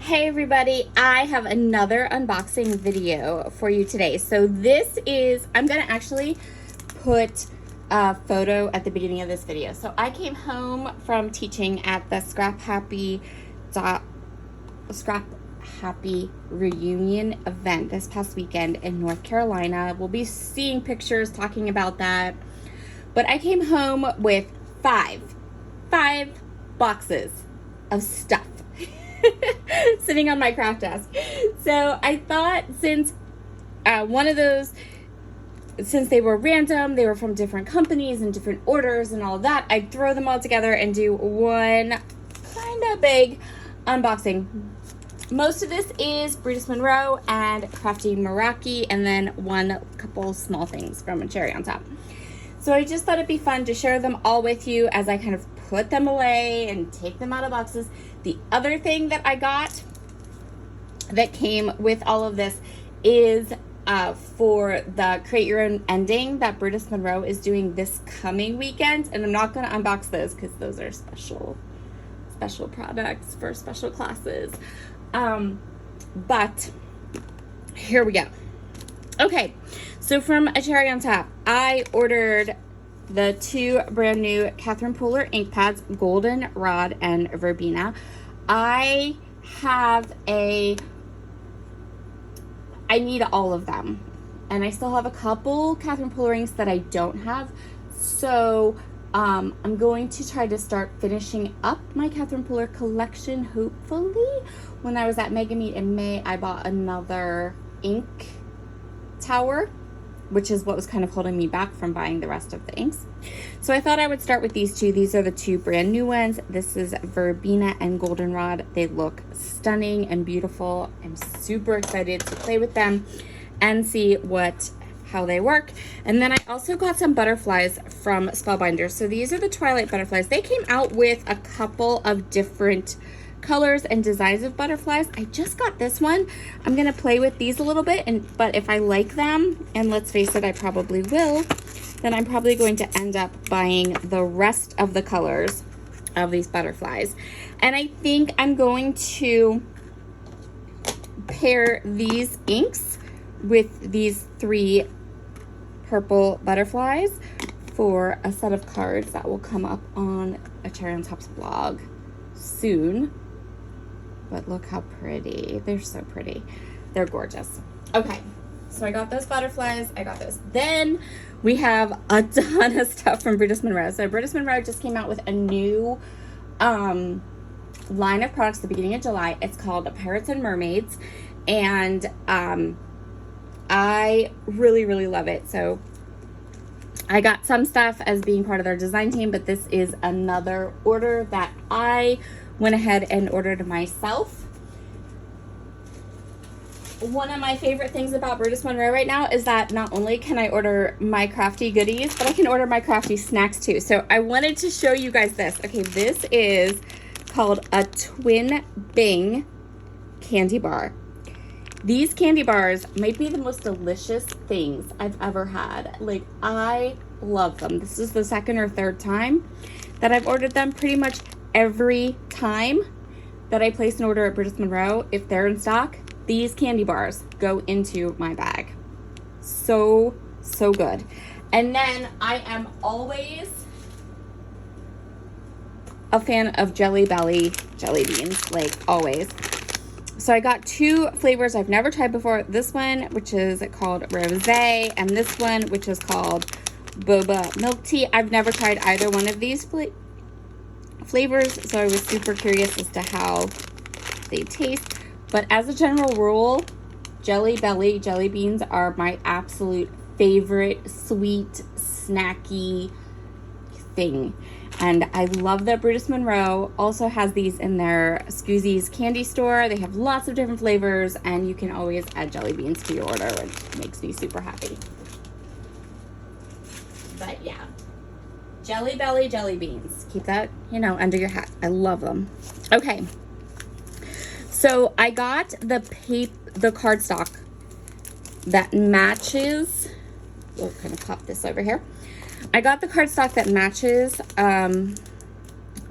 Hey everybody, I have another unboxing video for you today. So this is, I'm gonna actually put a photo at the beginning of this video. So I came home from teaching at the Scrap Happy reunion event this past weekend in North Carolina. We'll be seeing pictures talking about that. But I came home with five boxes of stuff sitting on my craft desk. So I thought since since they were random, they were from different companies and different orders and all of that, I'd throw them all together and do one kind of big unboxing. Most of this is Brutus Monroe and Crafty Meraki, and then one couple small things from a cherry on top. So I just thought it'd be fun to share them all with you as I kind of put them away and take them out of boxes. The other thing that I got that came with all of this is for the Create Your Own Ending that Brutus Monroe is doing this coming weekend. And I'm not going to unbox those because those are special products for special classes. But here we go. Okay, so from a cherry on top, I ordered the two brand new Catherine Pooler ink pads, Golden Rod and Verbena. I need all of them, and I still have a couple Catherine Pooler inks that I don't have, so I'm going to try to start finishing up my Catherine Pooler collection, hopefully. When I was at Mega Meet in May, I bought another ink tower, which is what was kind of holding me back from buying the rest of the inks. So I thought I would start with these two. These are the two brand new ones. This is Verbena and Goldenrod. They look stunning and beautiful. I'm super excited to play with them and see how they work. And then I also got some butterflies from Spellbinders. So these are the Twilight butterflies. They came out with a couple of different colors and designs of butterflies. I just got this one. I'm gonna play with these a little bit, but if I like them, and let's face it, I probably will, then I'm probably going to end up buying the rest of the colors of these butterflies. And I think I'm going to pair these inks with these three purple butterflies for a set of cards that will come up on a Cherry on Top's blog soon. But look how pretty. They're so pretty. They're gorgeous. Okay, so I got those butterflies. I got those. Then we have a ton of stuff from Brutus Monroe. So Brutus Monroe just came out with a new line of products at the beginning of July. It's called Pirates and Mermaids. And I really, really love it. So I got some stuff as being part of their design team, but this is another order that I went ahead and ordered myself. One of my favorite things about Brutus Monroe right now is that not only can I order my crafty goodies, but I can order my crafty snacks too. So I wanted to show you guys this. Okay, this is called a Twin Bing candy bar. These candy bars might be the most delicious things I've ever had. Like, I love them. This is the second or third time that I've ordered them. Pretty much every time that I place an order at Brutus Monroe, if they're in stock, these candy bars go into my bag. So good. And then I am always a fan of Jelly Belly jelly beans, like always. So I got two flavors I've never tried before. This one, which is called Rosé, and this one, which is called Boba Milk Tea. I've never tried either one of these flavors, so I was super curious as to how they taste. But as a general rule, Jelly Belly jelly beans are my absolute favorite sweet snacky thing. And I love that Brutus Monroe also has these in their Scoozy's candy store. They have lots of different flavors, and you can always add jelly beans to your order, which makes me super happy. But yeah, Jelly Belly jelly beans. Keep that, under your hat. I love them. Okay. So I got the cardstock that matches. We'll kind of pop this over here. I got the cardstock that matches, I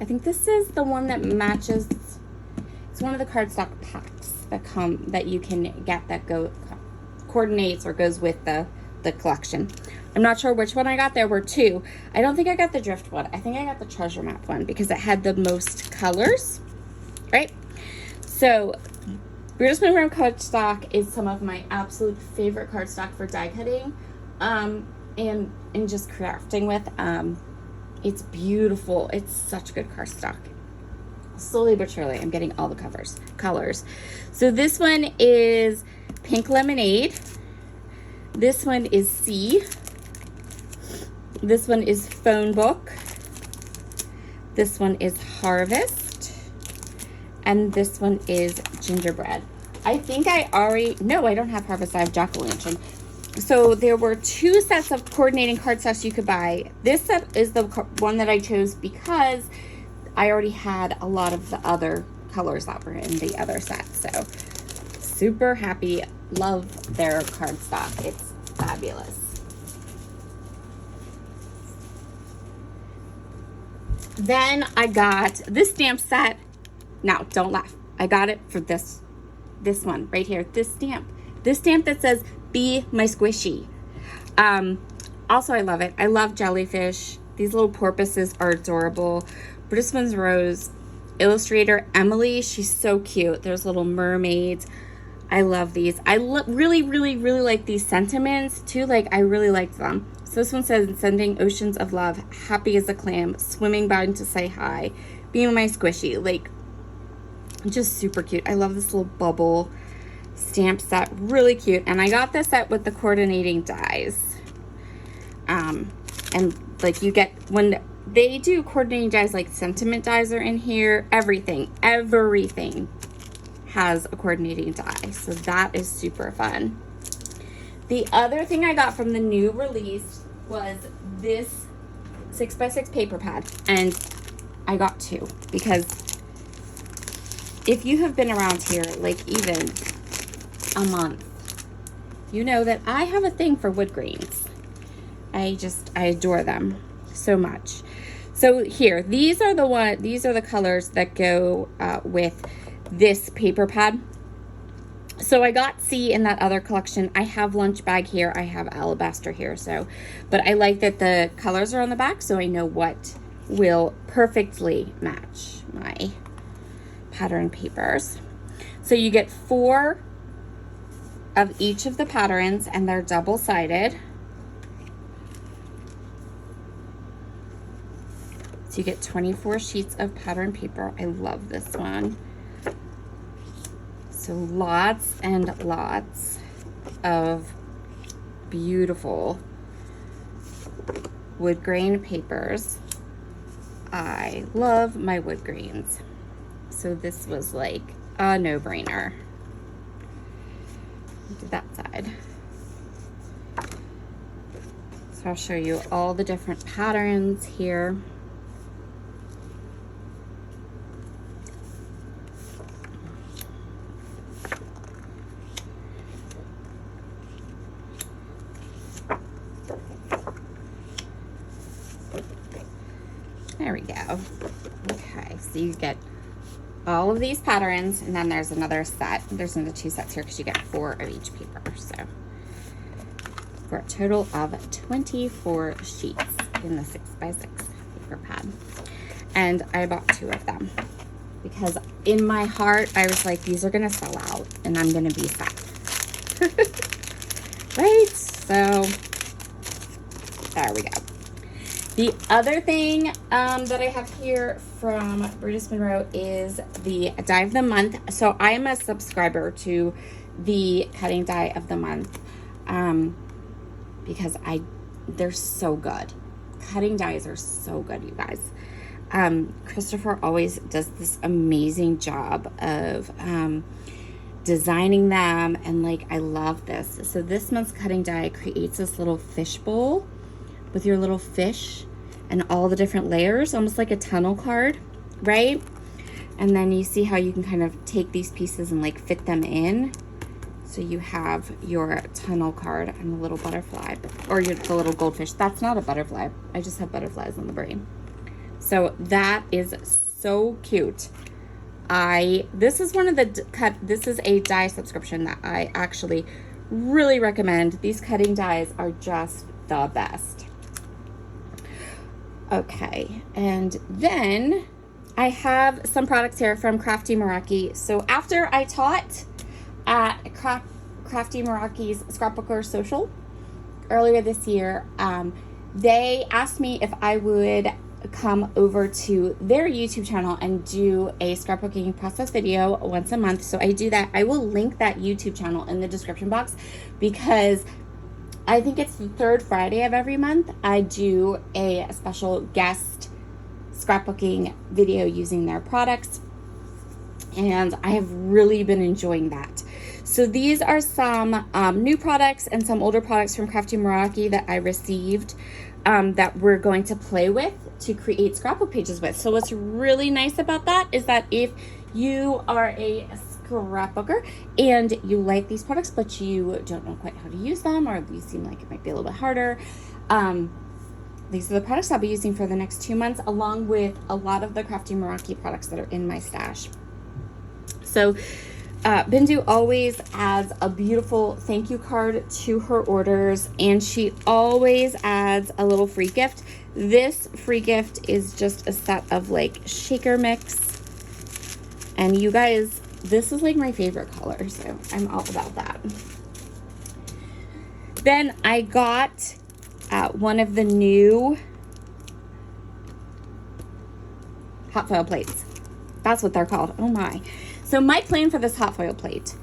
think this is the one that matches It's one of the cardstock packs that you can get that coordinates or goes with the collection. I'm not sure which one I got. There were two. I don't think I got the drift one. I think I got the treasure map one because it had the most colors, right? So Brutus Monroe cardstock is some of my absolute favorite cardstock for die cutting and just crafting with. It's beautiful. It's such good cardstock. Slowly but surely, I'm getting all the colors. So this one is Pink Lemonade. This one is Sea. This one is Phone Book. This one is Harvest. And this one is Gingerbread. I think I don't have Harvest, I have Jack-o'-lantern. So there were two sets of coordinating cardstocks you could buy. This set is the one that I chose because I already had a lot of the other colors that were in the other set. So super happy. Love their cardstock. It's fabulous. Then I got this stamp set. Now, don't laugh. I got it for this one right here. This stamp that says "Be My Squishy." Also, I love it. I love jellyfish. These little porpoises are adorable. Brutus Monroe's illustrator, Emily, she's so cute. There's little mermaids. I love these. I really, really, really like these sentiments too. Like, I really liked them. So this one says, "Sending oceans of love, happy as a clam, swimming by to say hi, be my squishy." Like, just super cute. I love this little bubble stamp set. Really cute. And I got this set with the coordinating dies. And like you get, when they do coordinating dies, like sentiment dies are in here. Everything has a coordinating die. So that is super fun. The other thing I got from the new release was this 6x6 paper pad. And I got two because if you have been around here, like even a month, you know that I have a thing for wood grains. I adore them so much. So here, these are the colors that go with this paper pad. So I got C in that other collection. I have Lunch Bag here. I have Alabaster here. But I like that the colors are on the back, so I know what will perfectly match my pattern papers. So you get 4 of each of the patterns, and they're double-sided. So you get 24 sheets of pattern paper. I love this one. So lots and lots of beautiful wood grain papers. I love my wood grains. So this was like a no-brainer. Do that side. So I'll show you all the different patterns here. There we go. Okay, so you get all of these patterns, and then there's another set. There's another 2 sets here because you get 4 of each paper. So for a total of 24 sheets in the 6x6 paper pad. And I bought 2 of them because in my heart, I was like, these are gonna sell out and I'm gonna be sad. Right? So there we go. The other thing that I have here from Brutus Monroe is the die of the month. So I am a subscriber to the cutting die of the month because they're so good. Cutting dies are so good, you guys. Christopher always does this amazing job of designing them, and like, I love this. So this month's cutting die creates this little fish bowl with your little fish and all the different layers, almost like a tunnel card, right? And then you see how you can kind of take these pieces and like fit them in. So you have your tunnel card and the little butterfly, or the little goldfish. That's not a butterfly. I just have butterflies on the brain. So that is so cute. this is one of the this is a die subscription that I actually really recommend. These cutting dies are just the best. Okay, and then I have some products here from Crafty Meraki. So after I taught at Crafty Meraki's Scrapbooker Social earlier this year, they asked me if I would come over to their YouTube channel and do a scrapbooking process video once a month. So I do that. I will link that YouTube channel in the description box, because I think it's the third Friday of every month I do a special guest scrapbooking video using their products, and I have really been enjoying that. So these are some new products and some older products from Crafty Meraki that I received that we're going to play with to create scrapbook pages with. So what's really nice about that is that if you are a scrapbooker and you like these products but you don't know quite how to use them, or you seem like it might be a little bit harder, these are the products I'll be using for the next 2 months, along with a lot of the Crafty Meraki products that are in my stash. So Bindu always adds a beautiful thank you card to her orders, and she always adds a little free gift. This free gift is just a set of like shaker mix, and you guys, this is like my favorite color, so I'm all about that. Then I got one of the new hot foil plates. That's what they're called. Oh my. So my plan for this hot foil plate,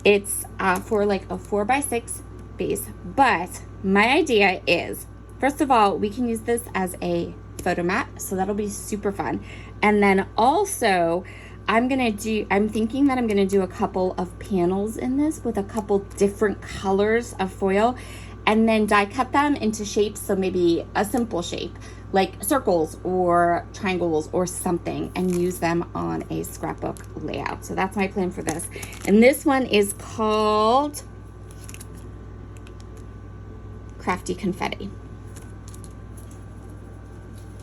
it's for like a 4x6 base, but my idea is, first of all, we can use this as a photo mat, so that'll be super fun. And then also I'm thinking that I'm gonna do a couple of panels in this with a couple different colors of foil, and then die cut them into shapes. So maybe a simple shape like circles or triangles or something, and use them on a scrapbook layout. So that's my plan for this. And this one is called Crafty Confetti.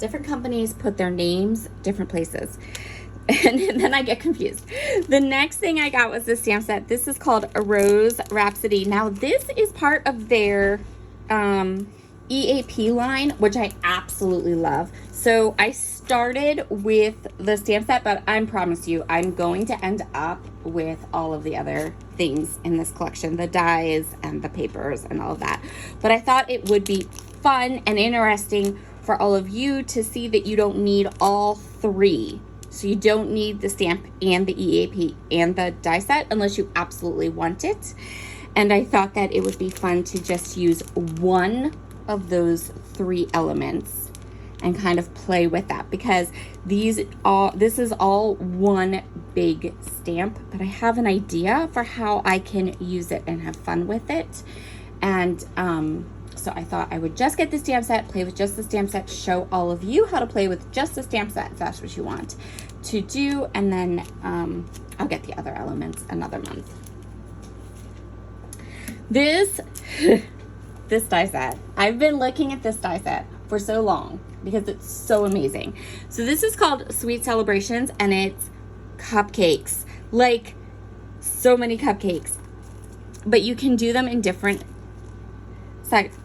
Different companies put their names different places, and then I get confused. The next thing I got was this stamp set. This is called a Rose Rhapsody. Now this is part of their EAP line, which I absolutely love. So I started with the stamp set, but I promise you I'm going to end up with all of the other things in this collection, the dies and the papers and all of that. But I thought it would be fun and interesting for all of you to see that you don't need all three. So you don't need the stamp and the EAP and the die set unless you absolutely want it. And I thought that it would be fun to just use one of those three elements and kind of play with that, because this is all one big stamp, but I have an idea for how I can use it and have fun with it. And so I thought I would just get the stamp set, play with just the stamp set, show all of you how to play with just the stamp set if that's what you want to do, and then I'll get the other elements another month. This die set, I've been looking at this die set for so long because it's so amazing. So this is called Sweet Celebrations, and it's cupcakes, like so many cupcakes, but you can do them in different size.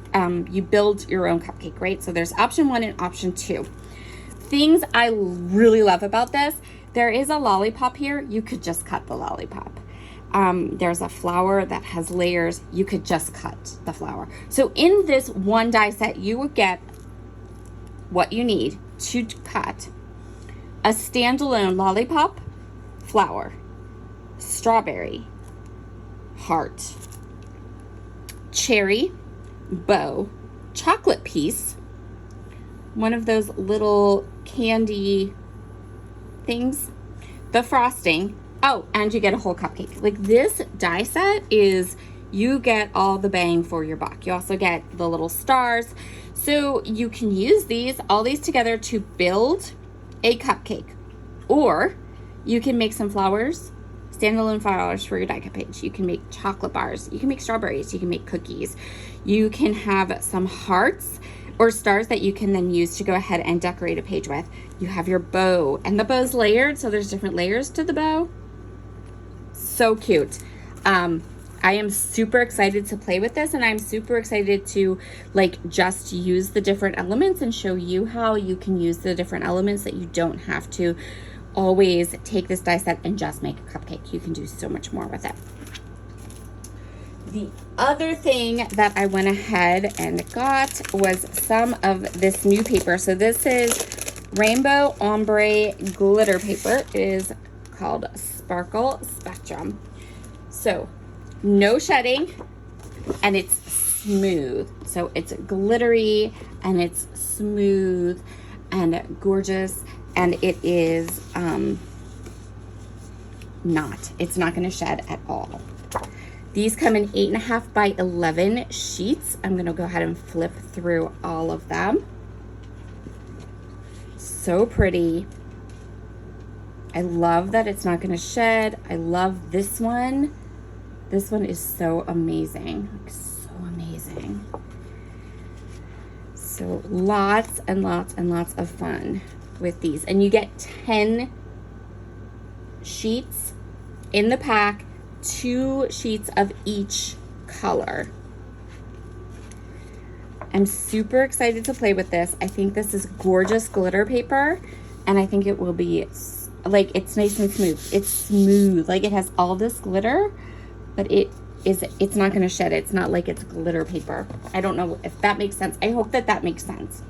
You build your own cupcake, right? So there's option 1 and option 2. Things I really love about this, there is a lollipop here. You could just cut the lollipop. There's a flower that has layers. You could just cut the flower. So in this one die set, you would get what you need to cut: a standalone lollipop, flower, strawberry, heart, cherry, bow, chocolate piece, one of those little candy things, the frosting. Oh, and you get a whole cupcake. Like, this die set is, you get all the bang for your buck. You also get the little stars. So you can use all these together to build a cupcake. Or you can make some flowers, standalone flowers for your die cut page. You can make chocolate bars. You can make strawberries. You can make cookies. You can have some hearts. or stars that you can then use to go ahead and decorate a page with. You have your bow, and the bow's layered, so there's different layers to the bow. So cute. I am super excited to play with this, and I'm super excited to like just use the different elements and show you how you can use the different elements, that you don't have to always take this die set and just make a cupcake. You can do so much more with it. The other thing that I went ahead and got was some of this new paper. So this is Rainbow Ombre glitter paper. It is called Sparkle Spectrum. So no shedding, and it's smooth. So it's glittery and it's smooth and gorgeous, and it is it's not going to shed at all. These come in 8.5 by 11 sheets. I'm going to go ahead and flip through all of them. So pretty. I love that it's not going to shed. I love this one. This one is so amazing. Like, so amazing. So lots and lots and lots of fun with these. And you get 10 sheets in the pack, 2 sheets of each color. I'm super excited to play with this. I think this is gorgeous glitter paper, and I think it will be like, it's nice and smooth. It's smooth, like it has all this glitter, but it's not going to shed. It's not like it's glitter paper. I don't know if that makes sense. I hope that makes sense.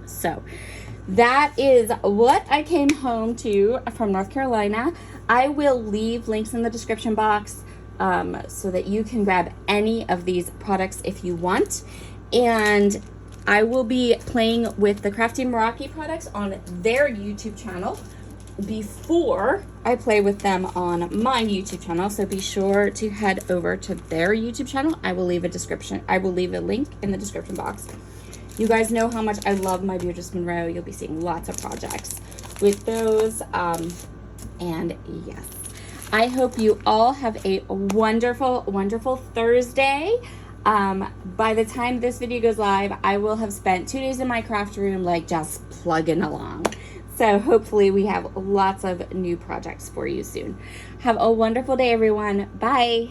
So that is what I came home to from North Carolina. I will leave links in the description box so that you can grab any of these products if you want. And I will be playing with the Crafty Meraki products on their YouTube channel before I play with them on my YouTube channel. So be sure to head over to their YouTube channel. I will leave a link in the description box. You guys know how much I love my Brutus Monroe. You'll be seeing lots of projects with those. And yes, I hope you all have a wonderful, wonderful Thursday. By the time this video goes live, I will have spent 2 days in my craft room, like just plugging along. So hopefully we have lots of new projects for you soon. Have a wonderful day, everyone. Bye.